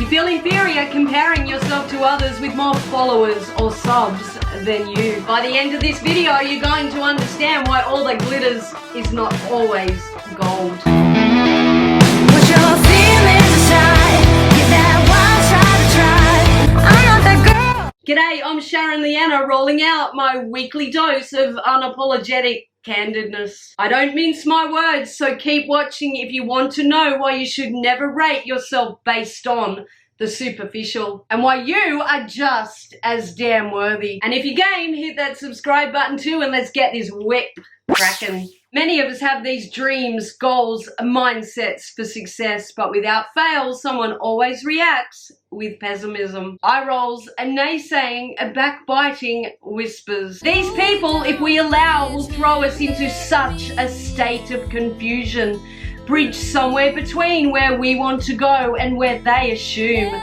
feel inferior comparing yourself to others with more followers or subs than you. By the end of this video, you're going to understand why all that glitters is not always gold. Put your feelings aside, give that wild side a try. I'm not that girl. G'day, I'm Sharon Leanna, rolling out my weekly dose of unapologetic candidness. I don't mince my words, so keep watching if you want to know why you should never rate yourself based on the superficial, and why you are just as damn worthy. And if you're game, hit that subscribe button too, and let's get this whip cracking. Many of us have these dreams, goals, mindsets for success, but without fail, someone always reacts with pessimism, eye rolls, a naysaying, a backbiting whispers. These people, if we allow, will throw us into such a state of confusion, bridge somewhere between where we want to go and where they assume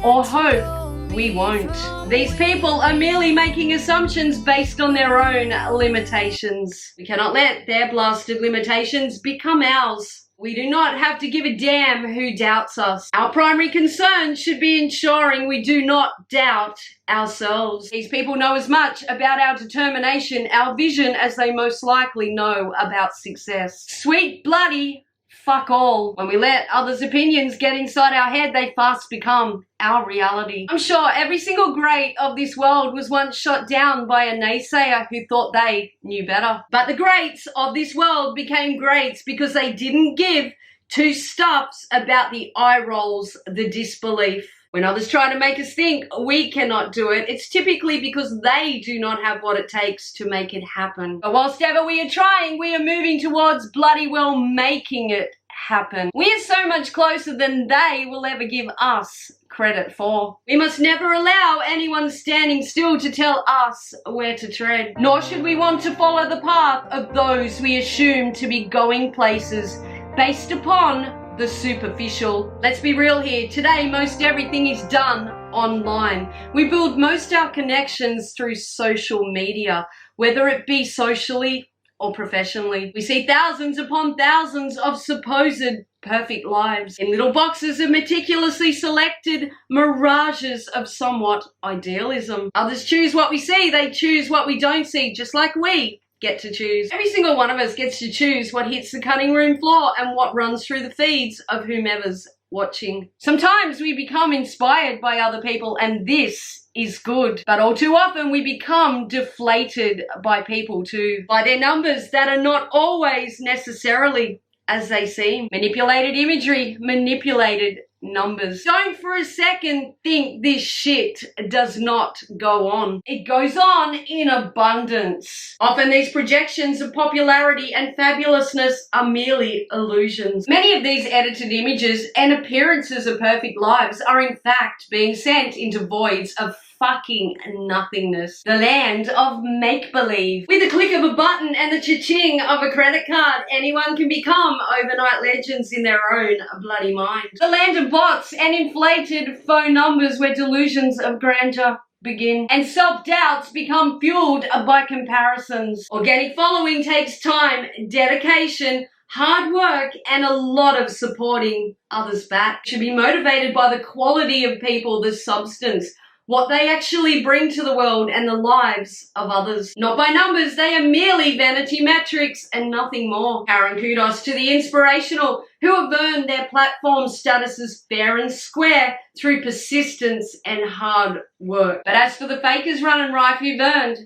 or hope we won't. These people are merely making assumptions based on their own limitations. We cannot let their blasted limitations become ours. We do not have to give a damn who doubts us. Our primary concern should be ensuring we do not doubt ourselves. These people know as much about our determination, our vision, as they most likely know about success. Sweet bloody fuck all. When we let others' opinions get inside our head, they fast become our reality. I'm sure every single great of this world was once shot down by a naysayer who thought they knew better. But the greats of this world became greats because they didn't give two stuffs about the eye rolls, the disbelief. When others try to make us think we cannot do it, it's typically because they do not have what it takes to make it happen. But whilst ever we are trying, we are moving towards bloody well making it happen. We are so much closer than they will ever give us credit for. We must never allow anyone standing still to tell us where to tread, nor should we want to follow the path of those we assume to be going places based upon the superficial. Let's be real here. Today, most everything is done online. We build most our connections through social media, whether it be socially or professionally. We see thousands upon thousands of supposed perfect lives in little boxes of meticulously selected mirages of somewhat idealism. Others choose what we see, they choose what we don't see, just like we get to choose. Every single one of us gets to choose what hits the cutting room floor and what runs through the feeds of whomever's watching. Sometimes we become inspired by other people, and this is good. But all too often we become deflated by people too, by their numbers that are not always necessarily as they seem. Manipulated imagery, manipulated numbers. Don't for a second think this shit does not go on. It goes on in abundance. Often these projections of popularity and fabulousness are merely illusions. Many of these edited images and appearances of perfect lives are in fact being sent into voids of fucking nothingness. The land of make-believe. With a click of a button and the cha-ching of a credit card, anyone can become overnight legends in their own bloody mind. The land of bots and inflated phone numbers where delusions of grandeur begin and self-doubts become fueled by comparisons. Organic following takes time, dedication, hard work, and a lot of supporting others back. Should be motivated by the quality of people, the substance, what they actually bring to the world and the lives of others. Not by numbers, they are merely vanity metrics and nothing more. Karen kudos to the inspirational who have earned their platform statuses fair and square through persistence and hard work. But as for the fakers running rife who've earned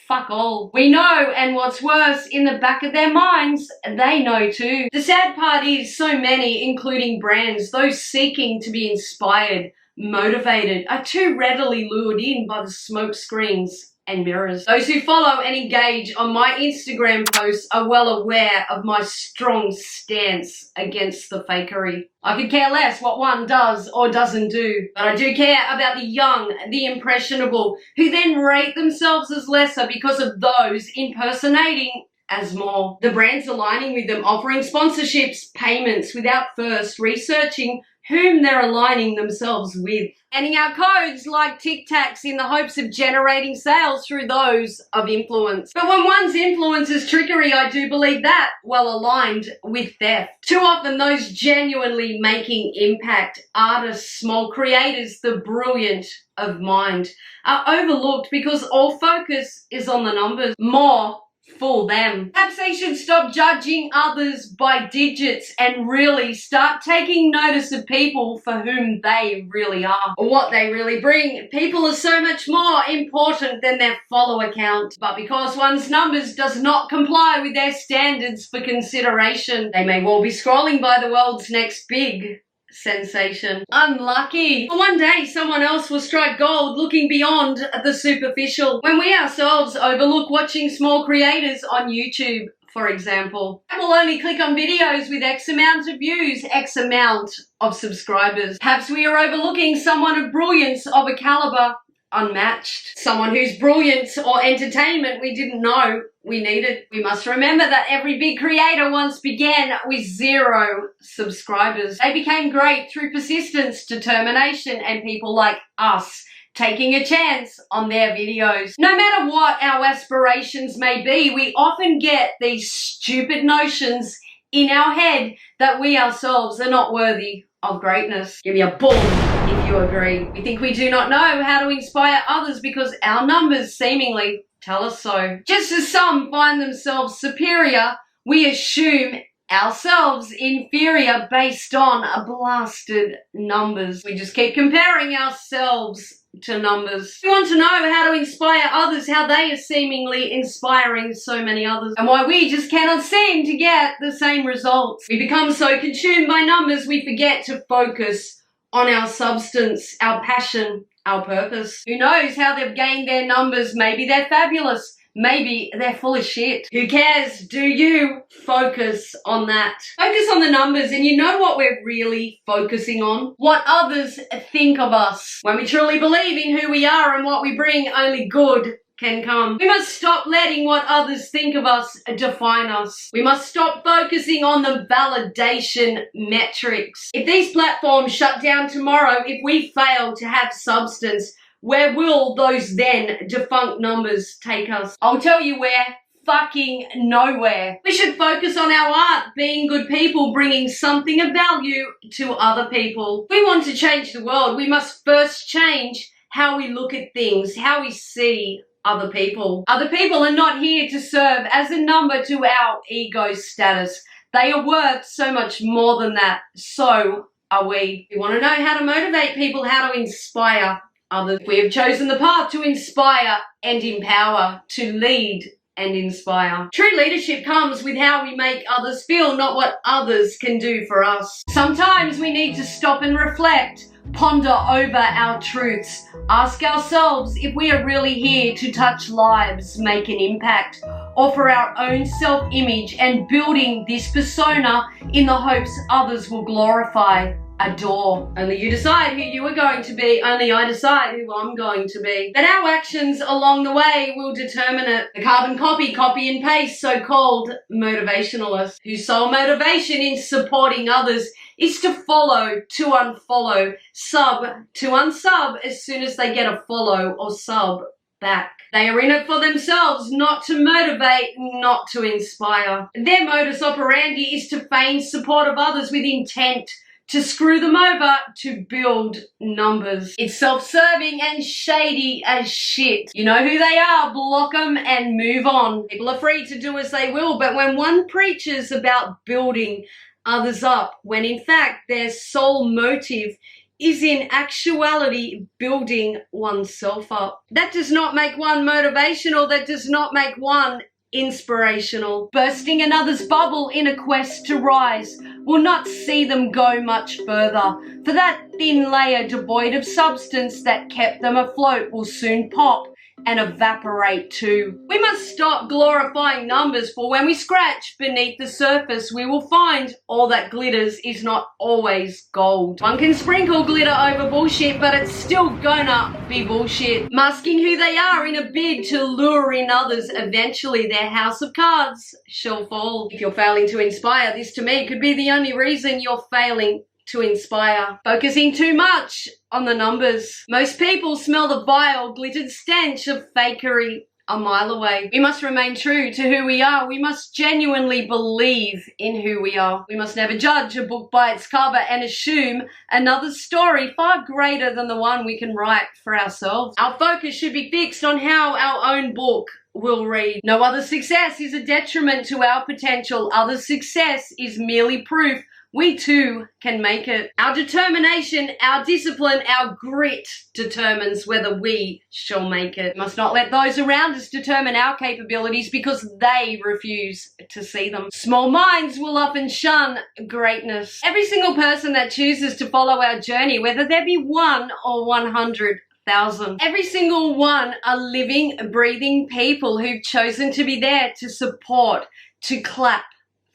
fuck all. We know, and what's worse, in the back of their minds, they know too. The sad part is so many, including brands, those seeking to be inspired, motivated, are too readily lured in by the smoke screens and mirrors. Those who follow and engage on my Instagram posts are well aware of my strong stance against the fakery. I could care less what one does or doesn't do, but I do care about the young, the impressionable, who then rate themselves as lesser because of those impersonating as more. The brands aligning with them, offering sponsorships, payments without first researching whom they're aligning themselves with. Handing out codes like Tic Tacs in the hopes of generating sales through those of influence. But when one's influence is trickery, I do believe that well aligned with theft. Too often those genuinely making impact, artists, small creators, the brilliant of mind, are overlooked because all focus is on the numbers. More fool them. Perhaps they should stop judging others by digits and really start taking notice of people for whom they really are, or what they really bring. People are so much more important than their follower count. But because one's numbers does not comply with their standards for consideration, they may well be scrolling by the world's next big sensation. Unlucky. One day someone else will strike gold looking beyond the superficial, when we ourselves overlook watching small creators on YouTube, for example. And we'll only click on videos with X amount of views, X amount of subscribers. Perhaps we are overlooking someone of brilliance of a caliber unmatched. Someone whose brilliance or entertainment we didn't know we needed. We must remember that every big creator once began with 0 subscribers. They became great through persistence, determination, and people like us taking a chance on their videos. No matter what our aspirations may be, we often get these stupid notions in our head that we ourselves are not worthy of greatness. Give me a boom if you agree. We think we do not know how to inspire others because our numbers seemingly tell us so. Just as some find themselves superior, we assume ourselves inferior based on blasted numbers. We just keep comparing ourselves to numbers. We want to know how to inspire others, how they are seemingly inspiring so many others, and why we just cannot seem to get the same results. We become so consumed by numbers we forget to focus on our substance, our passion, our purpose. Who knows how they've gained their numbers? Maybe they're fabulous. Maybe they're full of shit. Who cares? Do you focus on that? Focus on the numbers, and you know what we're really focusing on? What others think of us. When we truly believe in who we are and what we bring, only good can come. We must stop letting what others think of us define us. We must stop focusing on the validation metrics. If these platforms shut down tomorrow, if we fail to have substance, where will those then defunct numbers take us? I'll tell you where. Fucking nowhere. We should focus on our art, being good people, bringing something of value to other people. If we want to change the world, we must first change how we look at things, how we see other people. Other people are not here to serve as a number to our ego status. They are worth so much more than that. So are we. We want to know how to motivate people, how to inspire others. We have chosen the path to inspire and empower, to lead and inspire. True leadership comes with how we make others feel, not what others can do for us. Sometimes we need to stop and reflect, ponder over our truths, ask ourselves if we are really here to touch lives, make an impact, or for our own self-image and building this persona in the hopes others will glorify, adore. Only you decide who you are going to be. Only I decide who I'm going to be. But our actions along the way will determine it. The carbon copy and paste so-called motivationalists, whose sole motivation in supporting others is to follow, to unfollow, sub to unsub as soon as they get a follow or sub back. They are in it for themselves, not to motivate, not to inspire. Their modus operandi is to feign support of others with intent to screw them over to build numbers. It's self-serving and shady as shit. You know who they are, block them and move on. People are free to do as they will, but when one preaches about building others up, when in fact their sole motive is in actuality building oneself up, that does not make one motivational, that does not make one inspirational. Bursting another's bubble in a quest to rise will not see them go much further, for that thin layer devoid of substance that kept them afloat will soon pop and evaporate too. We must stop glorifying numbers, for when we scratch beneath the surface, we will find all that glitters is not always gold. One can sprinkle glitter over bullshit, but it's still gonna be bullshit. Masking who they are in a bid to lure in others, eventually their house of cards shall fall. If you're failing to inspire, this to me could be the only reason you're failing to inspire. Focusing too much on the numbers. Most people smell the vile, glittered stench of fakery a mile away. We must remain true to who we are. We must genuinely believe in who we are. We must never judge a book by its cover and assume another story far greater than the one we can write for ourselves. Our focus should be fixed on how our own book will read. No other success is a detriment to our potential. Other success is merely proof we too can make it. Our determination, our discipline, our grit determines whether we shall make it. We must not let those around us determine our capabilities because they refuse to see them. Small minds will often shun greatness. Every single person that chooses to follow our journey, whether there be 1 or 100,000, every single one are living, breathing people who've chosen to be there to support, to clap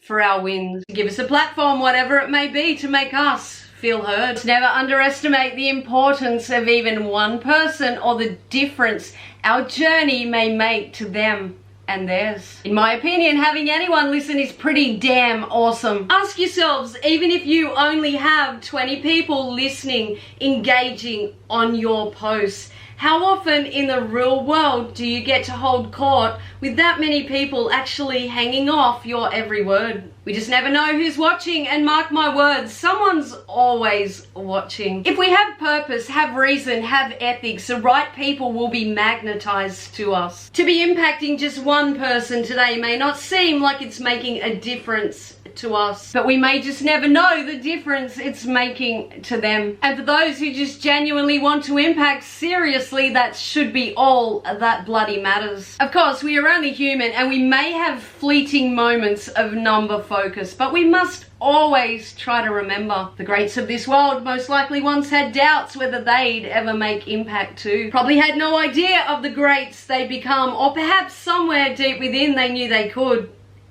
for our wins, to give us a platform, whatever it may be, to make us feel heard. Never underestimate the importance of even one person or the difference our journey may make to them and theirs. In my opinion, having anyone listen is pretty damn awesome. Ask yourselves, even if you only have 20 people listening, engaging on your posts, how often in the real world do you get to hold court with that many people actually hanging off your every word? We just never know who's watching, and mark my words, someone's always watching. If we have purpose, have reason, have ethics, the right people will be magnetized to us. To be impacting just one person today may not seem like it's making a difference to us, but we may just never know the difference it's making to them. And for those who just genuinely want to impact, seriously, that should be all that bloody matters. Of course, we are only human and we may have fleeting moments of number focus, but we must always try to remember the greats of this world most likely once had doubts whether they'd ever make impact too. Probably had no idea of the greats they'd become, or perhaps somewhere deep within they knew they could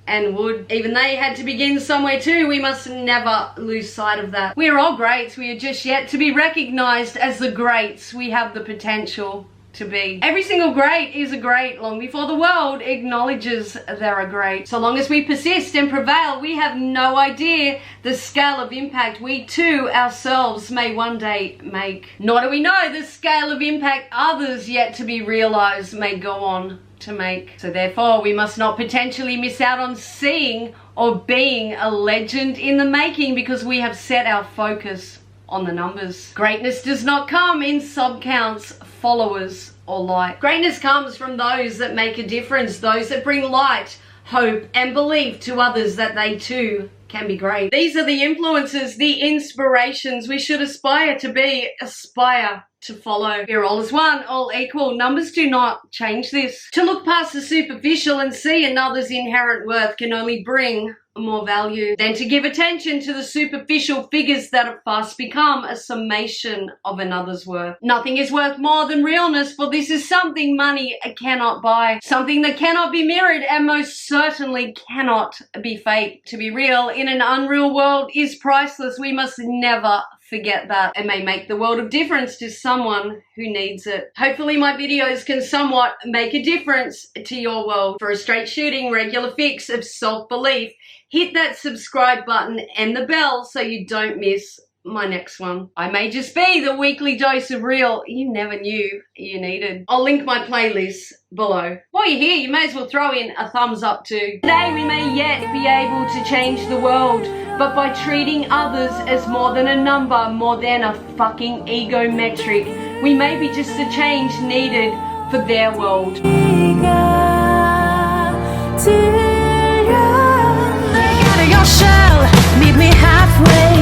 and would. Even they had to begin somewhere too. We must never lose sight of that. We are all greats. We are just yet to be recognized as the greats we have the potential to be. Every single great is a great long before the world acknowledges they're a great. So long as we persist and prevail, we have no idea the scale of impact we too ourselves may one day make. Nor do we know the scale of impact others yet to be realized may go on to make. So therefore, we must not potentially miss out on seeing or being a legend in the making because we have set our focus on the numbers. Greatness does not come in sub counts, followers, or light. Greatness comes from those that make a difference, those that bring light, hope, and belief to others that they too can be great. These are the influences, the inspirations we should aspire to be, aspire to follow. We're all as one, all equal. Numbers do not change this. To look past the superficial and see another's inherent worth can only bring more value than to give attention to the superficial figures that have fast become a summation of another's worth. Nothing is worth more than realness, for this is something money cannot buy, something that cannot be mirrored and most certainly cannot be faked. To be real in an unreal world is priceless. We must never forget that. It may make the world of difference to someone who needs it. Hopefully my videos can somewhat make a difference to your world. For a straight shooting, regular fix of self-belief, hit that subscribe button and the bell so you don't miss my next one. I may just be the weekly dose of real you never knew you needed. I'll link my playlist below. While you're here, you may as well throw in a thumbs up too. Today we may yet be able to change the world, but by treating others as more than a number, more than a fucking ego metric, we may be just the change needed for their world. Your shell, meet me halfway.